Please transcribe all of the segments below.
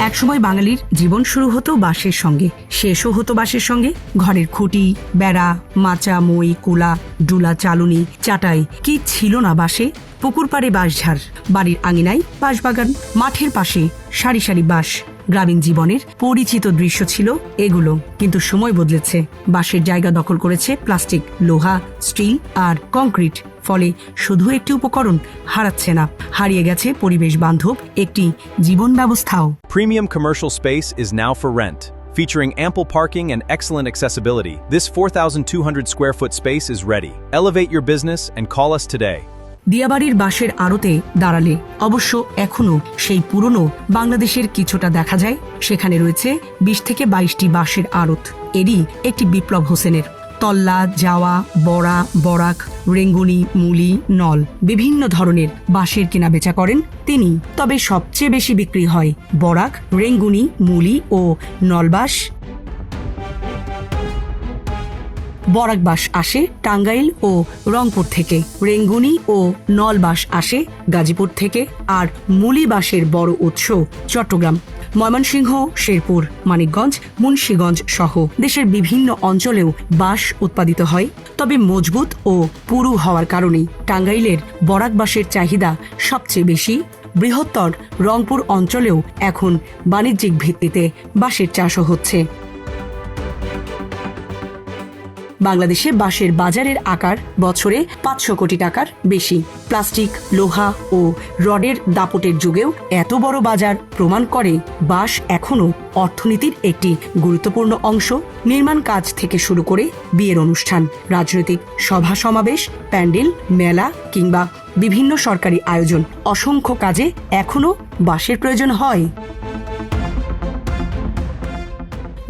একসময় বাঙালির জীবন শুরু হতো বাঁশের সঙ্গে, শেষও হতো বাঁশের সঙ্গে। ঘরের খুঁটি, বেড়া, মাচা, মই, কুলা, ডুলা, চালুনি, চাটাই, কি ছিল না বাঁশে। পুকুর পাড়ে বাঁশঝাড়, বাড়ির আঙিনায় বাঁশবাগান, মাঠের পাশে সারি সারি বাঁশ। গ্রামীণ জীবনের পরিচিত দৃশ্য ছিল এগুলো। কিন্তু সময় বদলেছে, বাঁশের জায়গা দখল করেছে প্লাস্টিক, লোহা, স্টিল আর কংক্রিট। ফলে শুধু একটি উপকরণ হারাচ্ছে না, হারিয়ে গেছে পরিবেশ বান্ধব একটি জীবন ব্যবস্থাও। Premium commercial space is now for rent. Featuring ample parking and excellent accessibility, this 4,200 square foot space is ready. Elevate your business and call us today. দিয়াবাড়ির বাঁশের আড়তে দাঁড়ালে অবশ্য এখনও সেই পুরনো বাংলাদেশের কিছুটা দেখা যায়। সেখানে রয়েছে 20 থেকে 22টি বাঁশের আড়ত। এরই একটি বিপ্লব হোসেনের। তল্লা, জাওয়া, বড়া, বরাক, রেঙ্গুনি, মুলি, নল, বিভিন্ন ধরনের বাঁশের কেনাবেচা করেন তিনি। তবে সবচেয়ে বেশি বিক্রি হয় বরাক, রেঙ্গুনি, মুলি ও নল বাঁশ। বরাক বাঁশ আসে টাঙ্গাইল ও রংপুর থেকে, রেঙ্গুনি ও নল বাঁশ আসে গাজীপুর থেকে, আর মুলি বাঁশের বড় উৎস চট্টগ্রাম, ময়মনসিংহ, শেরপুর, মানিকগঞ্জ, মুন্সিগঞ্জ সহ দেশের বিভিন্ন অঞ্চলেও বাঁশ উৎপাদিত হয়। তবে মজবুত ও পুরু হওয়ার কারণেই টাঙ্গাইলের বরাক বাঁশের চাহিদা সবচেয়ে বেশি। বৃহত্তর রংপুর অঞ্চলেও এখন বাণিজ্যিক ভিত্তিতে বাঁশের চাষও হচ্ছে। বাংলাদেশে বাঁশের বাজারের আকার বছরে 500 কোটি টাকার বেশি। প্লাস্টিক, লোহা ও রডের দাপটের যুগেও এত বড় বাজার প্রমাণ করে বাঁশ এখনও অর্থনীতির একটি গুরুত্বপূর্ণ অংশ। নির্মাণ কাজ থেকে শুরু করে বিয়ের অনুষ্ঠান, রাজনৈতিক সভা সমাবেশ, প্যান্ডেল, মেলা কিংবা বিভিন্ন সরকারি আয়োজন, অসংখ্য কাজে এখনও বাঁশের প্রয়োজন হয়।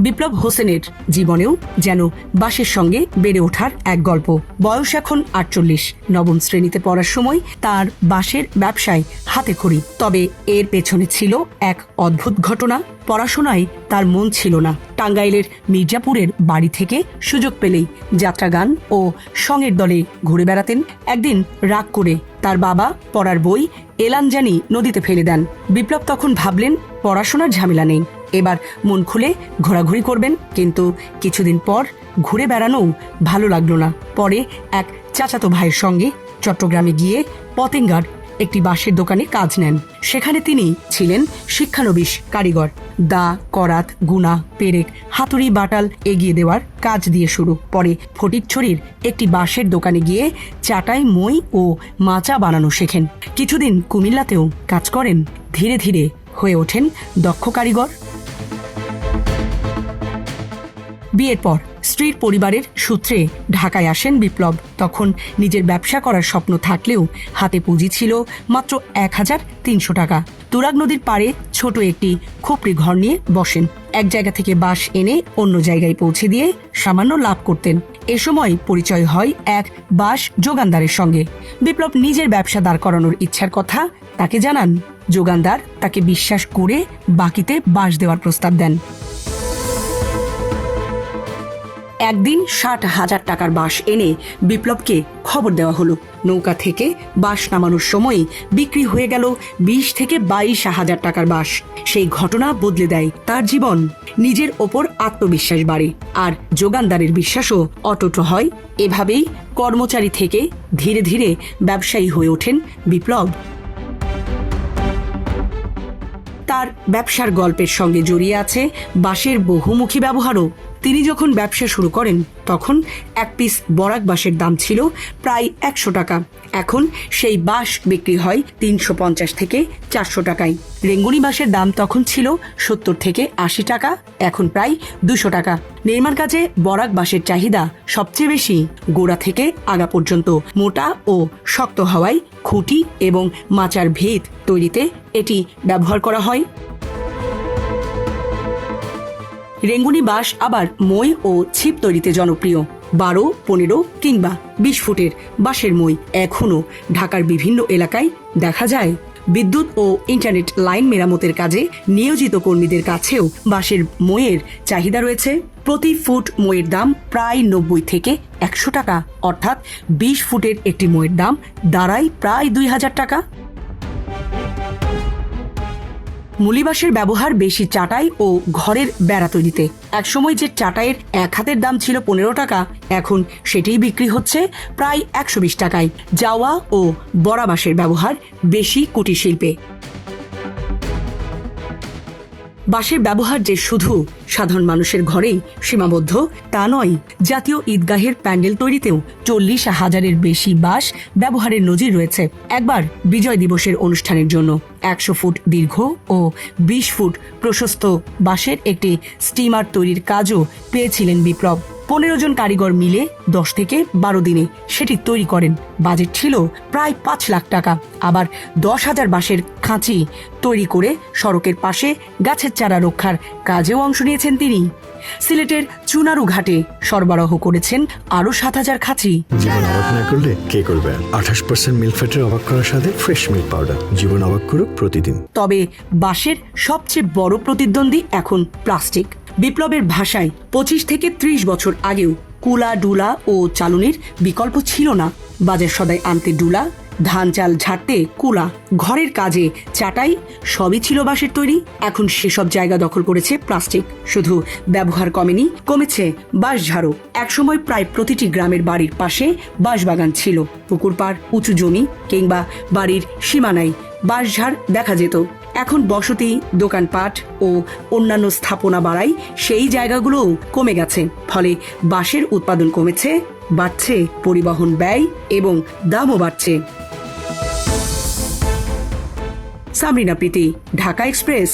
বিপ্লব হোসেনের জীবনেও যেন বাঁশের সঙ্গে বেড়ে ওঠার এক গল্প। বয়স এখন 48। নবম শ্রেণীতে পড়ার সময় তার বাঁশের ব্যবসায় হাতে খড়ি। তবে এর পেছনে ছিল এক অদ্ভুত ঘটনা। পড়াশোনায় তার মন ছিল না। টাঙ্গাইলের মির্জাপুরের বাড়ি থেকে সুযোগ পেলেই যাত্রাগান ও সঙ্গের দলে ঘুরে বেড়াতেন। একদিন রাগ করে তার বাবা পড়ার বই এলানজানি নদীতে ফেলে দেন। বিপ্লব তখন ভাবলেন পড়াশোনার ঝামেলা নেই, এবার মন খুলে ঘোরাঘুরি করবেন। কিন্তু কিছুদিন পর ঘুরে বেড়ানোও ভালো লাগলো না। পরে এক চাচাতো ভাইয়ের সঙ্গে চট্টগ্রামে গিয়ে পতেঙ্গার একটি বাঁশের দোকানে কাজ নেন। সেখানে তিনি ছিলেন শিক্ষানবিশ কারিগর। দা, করাত, গুনা, পেরেক, হাতুড়ি, বাটাল এগিয়ে দেওয়ার কাজ দিয়ে শুরু। পরে ফটিকছড়ির একটি বাঁশের দোকানে গিয়ে চাটাই, মই ও মাচা বানানো শেখেন। কিছুদিন কুমিল্লাতেও কাজ করেন। ধীরে ধীরে হয়ে ওঠেন দক্ষ কারিগর। বিয়ের পর স্ত্রীর পরিবারের সূত্রে ঢাকায় আসেন বিপ্লব। তখন নিজের ব্যবসা করার স্বপ্ন থাকলেও হাতে পুঁজি ছিল মাত্র 1,300 টাকা। তুরাগ নদীর পাড়ে ছোট একটি খোপড়ি ঘর নিয়ে বসেন। এক জায়গা থেকে বাঁশ এনে অন্য জায়গায় পৌঁছে দিয়ে সামান্য লাভ করতেন। এ সময় পরিচয় হয় এক বাঁশ যোগানদারের সঙ্গে। বিপ্লব নিজের ব্যবসা দাঁড় করানোর ইচ্ছার কথা তাকে জানান। যোগানদার তাকে বিশ্বাস করে বাকিতে বাঁশ দেওয়ার প্রস্তাব দেন। একদিন 60,000 টাকার বাঁশ এনে বিপ্লবকে খবর দেওয়া হলো। নৌকা থেকে বাঁশ নামানোর সময় বিক্রি হয়ে গেল 20 থেকে 22,000 টাকার বাঁশ। সেই ঘটনা বদলে দেয় তার জীবন। নিজের ওপর আত্মবিশ্বাস বাড়ে, আর যোগানদারের বিশ্বাসও অটুট হয়। এভাবেই কর্মচারী থেকে ধীরে ধীরে ব্যবসায়ী হয়ে ওঠেন বিপ্লব। তার ব্যবসার গল্পের সঙ্গে জড়িয়ে আছে বাঁশের বহুমুখী ব্যবহারও। তিনি যখন ব্যবসা শুরু করেন তখন এক পিস বরাক বাঁশের দাম ছিল প্রায় 100 টাকা। এখন সেই বাঁশ বিক্রি হয় 350 থেকে 400 টাকায়। রেঙ্গুনি বাঁশের দাম তখন ছিল 70 থেকে 80 টাকা, এখন প্রায় 200 টাকা। নির্মাণ কাজে বরাক বাঁশের চাহিদা সবচেয়ে বেশি। গোড়া থেকে আগা পর্যন্ত মোটা ও শক্ত হওয়ায় খুঁটি এবং মাচার ভিত তৈরিতে এটি ব্যবহার করা হয়। রেঙ্গুনি বাঁশ আবার মই ও ছিপ তৈরিতে জনপ্রিয়। 12, 15 কিংবা 20 ফুটের বাঁশের মই এখনও ঢাকার বিভিন্ন এলাকায় দেখা যায়। বিদ্যুৎ ও ইন্টারনেট লাইন মেরামতের কাজে নিয়োজিত কর্মীদের কাছেও বাঁশের মইয়ের চাহিদা রয়েছে। প্রতি ফুট মইয়ের দাম প্রায় 90 থেকে 100 টাকা, অর্থাৎ 20 ফুটের একটি মইয়ের দাম দাঁড়ায় প্রায় 2,000 টাকা। মুলিবাঁশের ব্যবহার বেশি চাটাই ও ঘরের বেড়া তৈরিতে। একসময় যে চাটাইয়ের এক হাতের দাম ছিল 15 টাকা, এখন সেটিই বিক্রি হচ্ছে প্রায় 120 টাকায়। জাওয়া ও বড়া বাঁশের ব্যবহার বেশি কুটির শিল্পে। বাঁশের ব্যবহার যে শুধু সাধারণ মানুষের ঘরেই সীমাবদ্ধ তা নয়, জাতীয় ঈদগাহের প্যান্ডেল তৈরিতেও 40,000-এর বেশি বাঁশ ব্যবহারের নজির রয়েছে। একবার বিজয় দিবসের অনুষ্ঠানের জন্য 100 ফুট দীর্ঘ ও 20 ফুট প্রশস্ত বাঁশের একটি স্টিমার তৈরির কাজও পেয়েছিলেন বিপ্লব। 15 জন কারিগর মিলে 10 থেকে 12 দিনে সেটি তৈরি করেন। বাজেট ছিল প্রায় 5 লাখ টাকা। আবার 10,000 বাঁশের খাঁচি তৈরি করে সড়কের পাশে গাছের চারা রক্ষার কাজেও অংশ নিয়েছেন তিনি। সিলেটের চুনারু ঘাটে সরবরাহ করেছেন আরো 7,000 খাঁচি। জীবন অবাক না করলে কে করবে? 28% মিল্ক ফ্যাটের অবাক করার সাথে ফ্রেশ মিল্ক পাউডার। জীবন অবাক করুক প্রতিদিন। তবে বাঁশের সবচেয়ে বড় প্রতিদ্বন্দ্বী এখন প্লাস্টিক। বিপ্লবের ভাষায় 25 থেকে 30 বছর আগেও কুলা, ডুলা ও চালনির বিকল্প ছিল না। বাজার সদাই আনতে ডুলা, ধান চাল ঝাড়তে কুলা, ঘরের কাজে চাটাই, সবই ছিল বাঁশের তৈরি। এখন সেসব জায়গা দখল করেছে প্লাস্টিক। শুধু ব্যবহার কমেনি, কমেছে বাঁশঝাড়ও। একসময় প্রায় প্রতিটি গ্রামের বাড়ির পাশে বাঁশবাগান ছিল। পুকুর পাড়, উঁচু জমি কিংবা বাড়ির সীমানায় বাঁশঝাড় দেখা যেত। এখন বসতি, দোকানপাট ও অন্যান্য স্থাপনা বাড়ায় সেই জায়গাগুলোও কমে গেছে। ফলে বাঁশের উৎপাদন কমেছে, বাড়ছে পরিবহন ব্যয় এবং দামও বাড়ছে। সামরিনা প্রীতি, ঢাকা এক্সপ্রেস।